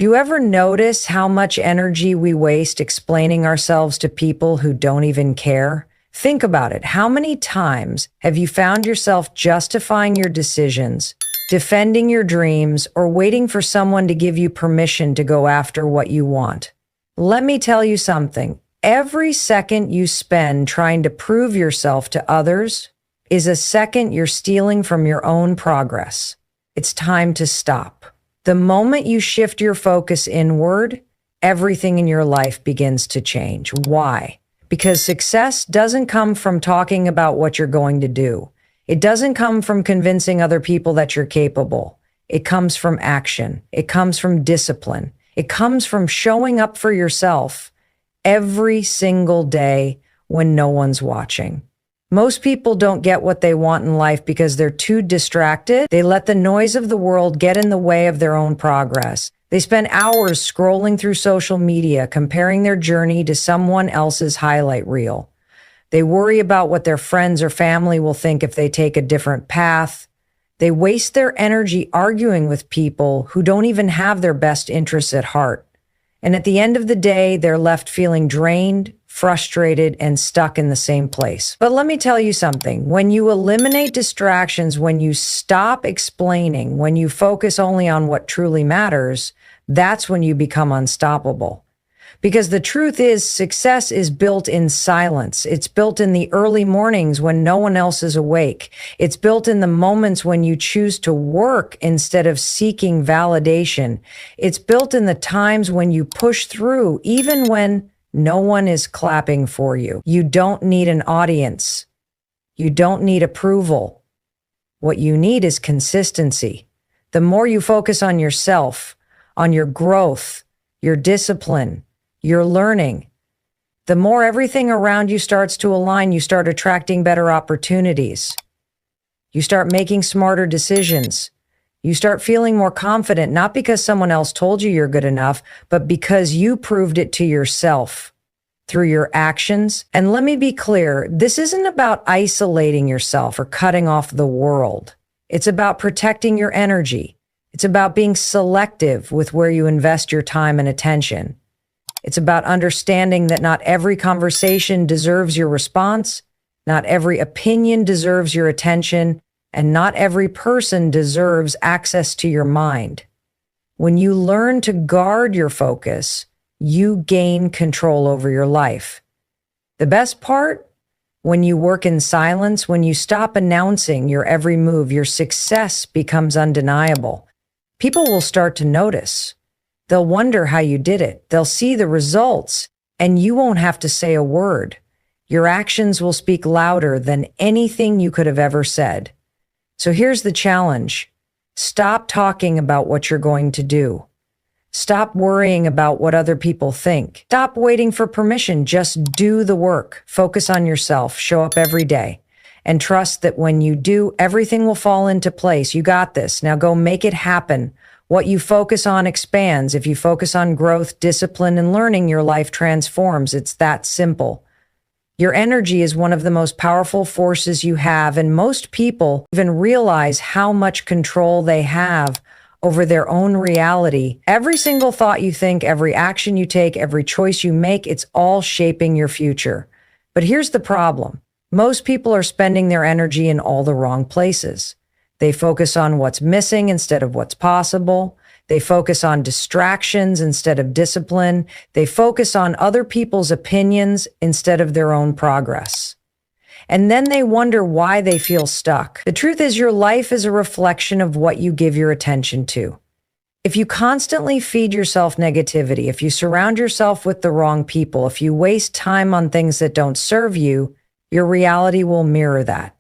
Do you ever notice how much energy we waste explaining ourselves to people who don't even care? Think about it. How many times have you found yourself justifying your decisions, defending your dreams, or waiting for someone to give you permission to go after what you want? Let me tell you something. Every second you spend trying to prove yourself to others is a second you're stealing from your own progress. It's time to stop. The moment you shift your focus inward, everything in your life begins to change. Why? Because success doesn't come from talking about what you're going to do. It doesn't come from convincing other people that you're capable. It comes from action. It comes from discipline. It comes from showing up for yourself every single day when no one's watching. Most people don't get what they want in life because they're too distracted. They let the noise of the world get in the way of their own progress. They spend hours scrolling through social media, comparing their journey to someone else's highlight reel. They worry about what their friends or family will think if they take a different path. They waste their energy arguing with people who don't even have their best interests at heart. And at the end of the day, they're left feeling drained, frustrated, and stuck in the same place. But let me tell you something. When you eliminate distractions, when you stop explaining, when you focus only on what truly matters, that's when you become unstoppable. Because the truth is, success is built in silence. It's built in the early mornings when no one else is awake. It's built in the moments when you choose to work instead of seeking validation. It's built in the times when you push through, even when no one is clapping for you. You don't need an audience. You don't need approval. What you need is consistency. The more you focus on yourself, on your growth, your discipline, your learning, the more everything around you starts to align. You start attracting better opportunities. You start making smarter decisions. You start feeling more confident, not because someone else told you you're good enough, but because you proved it to yourself through your actions. And let me be clear, this isn't about isolating yourself or cutting off the world. It's about protecting your energy. It's about being selective with where you invest your time and attention. It's about understanding that not every conversation deserves your response, not every opinion deserves your attention, and not every person deserves access to your mind. When you learn to guard your focus, you gain control over your life. The best part? When you work in silence, when you stop announcing your every move, your success becomes undeniable. People will start to notice. They'll wonder how you did it. They'll see the results, and you won't have to say a word. Your actions will speak louder than anything you could have ever said. So here's the challenge. Stop talking about what you're going to do. Stop worrying about what other people think. Stop waiting for permission. Just do the work. Focus on yourself. Show up every day. And trust that when you do, everything will fall into place. You got this. Now go make it happen. What you focus on expands. If you focus on growth, discipline, and learning, your life transforms. It's that simple. Your energy is one of the most powerful forces you have, and most people even realize how much control they have over their own reality. Every single thought you think, every action you take, every choice you make, it's all shaping your future. But here's the problem. Most people are spending their energy in all the wrong places. They focus on what's missing instead of what's possible. They focus on distractions instead of discipline. They focus on other people's opinions instead of their own progress. And then they wonder why they feel stuck. The truth is, your life is a reflection of what you give your attention to. If you constantly feed yourself negativity, if you surround yourself with the wrong people, if you waste time on things that don't serve you, your reality will mirror that.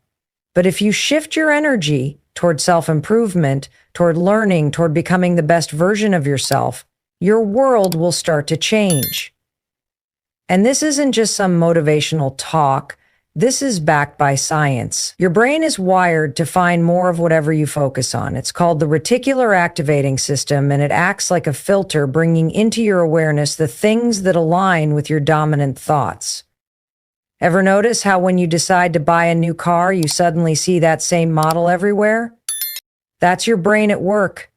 But if you shift your energy toward self-improvement, toward learning, toward becoming the best version of yourself, your world will start to change. And this isn't just some motivational talk. This is backed by science. Your brain is wired to find more of whatever you focus on. It's called the reticular activating system, and it acts like a filter, bringing into your awareness the things that align with your dominant thoughts. Ever notice how when you decide to buy a new car, you suddenly see that same model everywhere? That's your brain at work.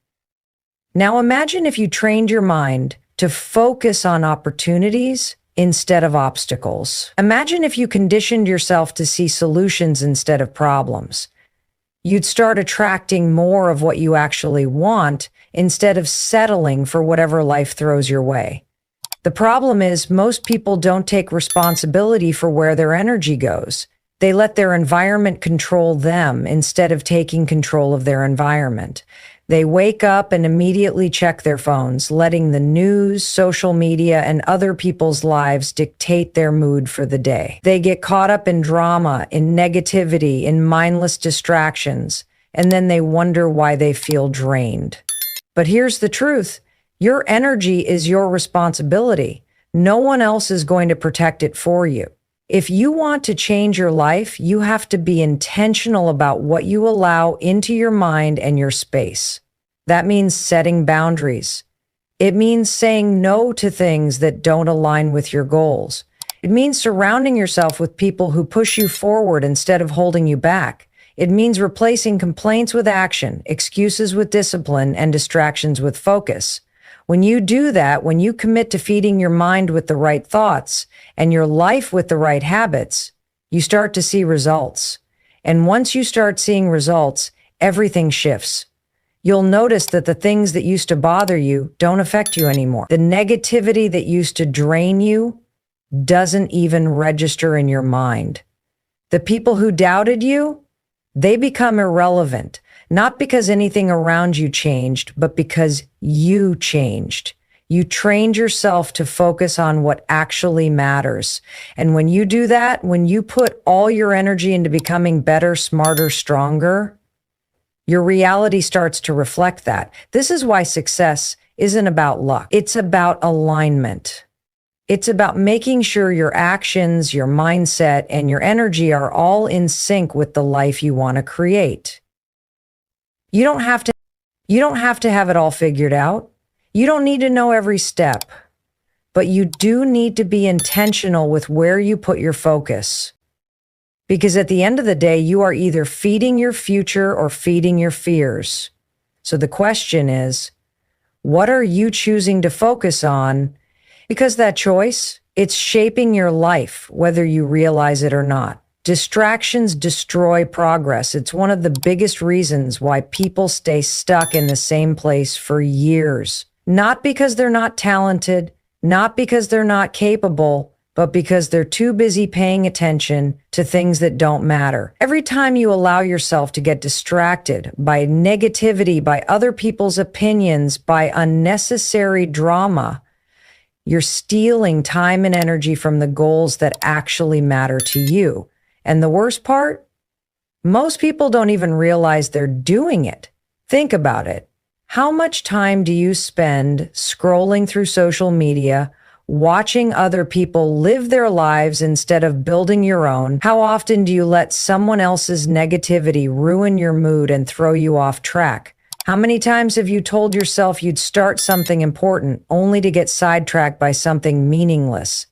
Now imagine if you trained your mind to focus on opportunities instead of obstacles. Imagine if you conditioned yourself to see solutions instead of problems. You'd start attracting more of what you actually want instead of settling for whatever life throws your way. The problem is most people don't take responsibility for where their energy goes. They let their environment control them instead of taking control of their environment. They wake up and immediately check their phones, letting the news, social media, and other people's lives dictate their mood for the day. They get caught up in drama, in negativity, in mindless distractions, and then they wonder why they feel drained. But here's the truth. Your energy is your responsibility. No one else is going to protect it for you. If you want to change your life, you have to be intentional about what you allow into your mind and your space. That means setting boundaries. It means saying no to things that don't align with your goals. It means surrounding yourself with people who push you forward instead of holding you back. It means replacing complaints with action, excuses with discipline, and distractions with focus. When you do that, when you commit to feeding your mind with the right thoughts and your life with the right habits, you start to see results. And once you start seeing results, everything shifts. You'll notice that the things that used to bother you don't affect you anymore. The negativity that used to drain you doesn't even register in your mind. The people who doubted you, they become irrelevant. Not because anything around you changed, but because you changed. You trained yourself to focus on what actually matters. And when you do that, when you put all your energy into becoming better, smarter, stronger, your reality starts to reflect that. This is why success isn't about luck. It's about alignment. It's about making sure your actions, your mindset, and your energy are all in sync with the life you want to create. You don't have to have it all figured out. You don't need to know every step, but you do need to be intentional with where you put your focus. Because at the end of the day, you are either feeding your future or feeding your fears. So the question is, what are you choosing to focus on? Because that choice, it's shaping your life, whether you realize it or not. Distractions destroy progress. It's one of the biggest reasons why people stay stuck in the same place for years. Not because they're not talented, not because they're not capable, but because they're too busy paying attention to things that don't matter. Every time you allow yourself to get distracted by negativity, by other people's opinions, by unnecessary drama, you're stealing time and energy from the goals that actually matter to you. And the worst part? Most people don't even realize they're doing it. Think about it. How much time do you spend scrolling through social media, watching other people live their lives instead of building your own? How often do you let someone else's negativity ruin your mood and throw you off track? How many times have you told yourself you'd start something important only to get sidetracked by something meaningless?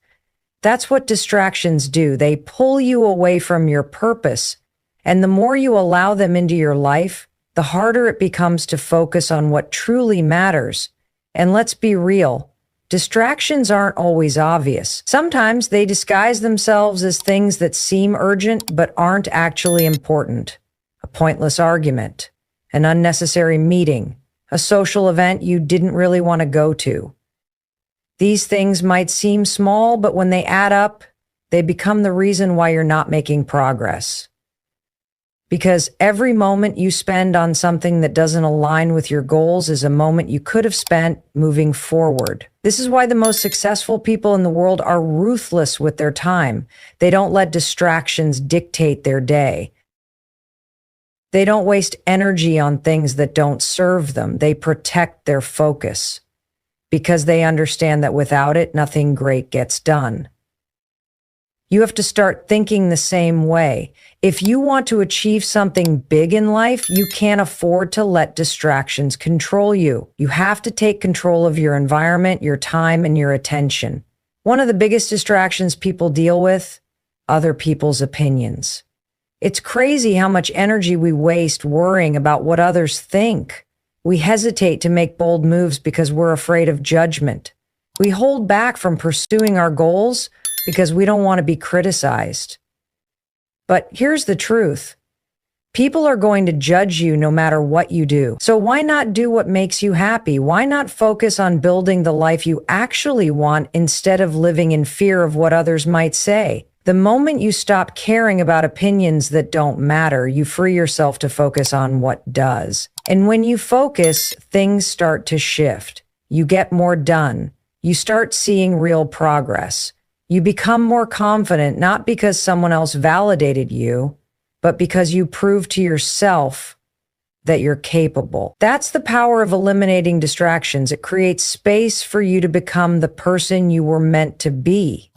That's what distractions do. They pull you away from your purpose. And the more you allow them into your life, the harder it becomes to focus on what truly matters. And let's be real, distractions aren't always obvious. Sometimes they disguise themselves as things that seem urgent but aren't actually important. A pointless argument, an unnecessary meeting, a social event you didn't really want to go to. These things might seem small, but when they add up, they become the reason why you're not making progress. Because every moment you spend on something that doesn't align with your goals is a moment you could have spent moving forward. This is why the most successful people in the world are ruthless with their time. They don't let distractions dictate their day. They don't waste energy on things that don't serve them. They protect their focus. Because they understand that without it, nothing great gets done. You have to start thinking the same way. If you want to achieve something big in life, you can't afford to let distractions control you. You have to take control of your environment, your time, and your attention. One of the biggest distractions people deal with, other people's opinions. It's crazy how much energy we waste worrying about what others think. We hesitate to make bold moves because we're afraid of judgment. We hold back from pursuing our goals because we don't want to be criticized. But here's the truth. People are going to judge you no matter what you do. So why not do what makes you happy? Why not focus on building the life you actually want instead of living in fear of what others might say? The moment you stop caring about opinions that don't matter, you free yourself to focus on what does. And when you focus, things start to shift. You get more done. You start seeing real progress. You become more confident, not because someone else validated you, but because you prove to yourself that you're capable. That's the power of eliminating distractions. It creates space for you to become the person you were meant to be.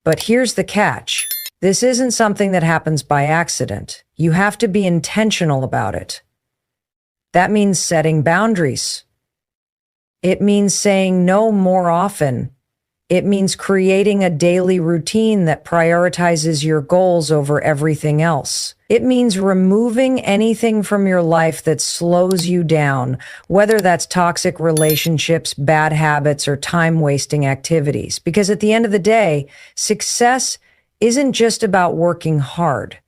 But here's the catch. This isn't something that happens by accident. You have to be intentional about it. That means setting boundaries. It means saying no more often. It means creating a daily routine that prioritizes your goals over everything else. It means removing anything from your life that slows you down, whether that's toxic relationships, bad habits, or time-wasting activities. Because at the end of the day, success isn't just about working hard.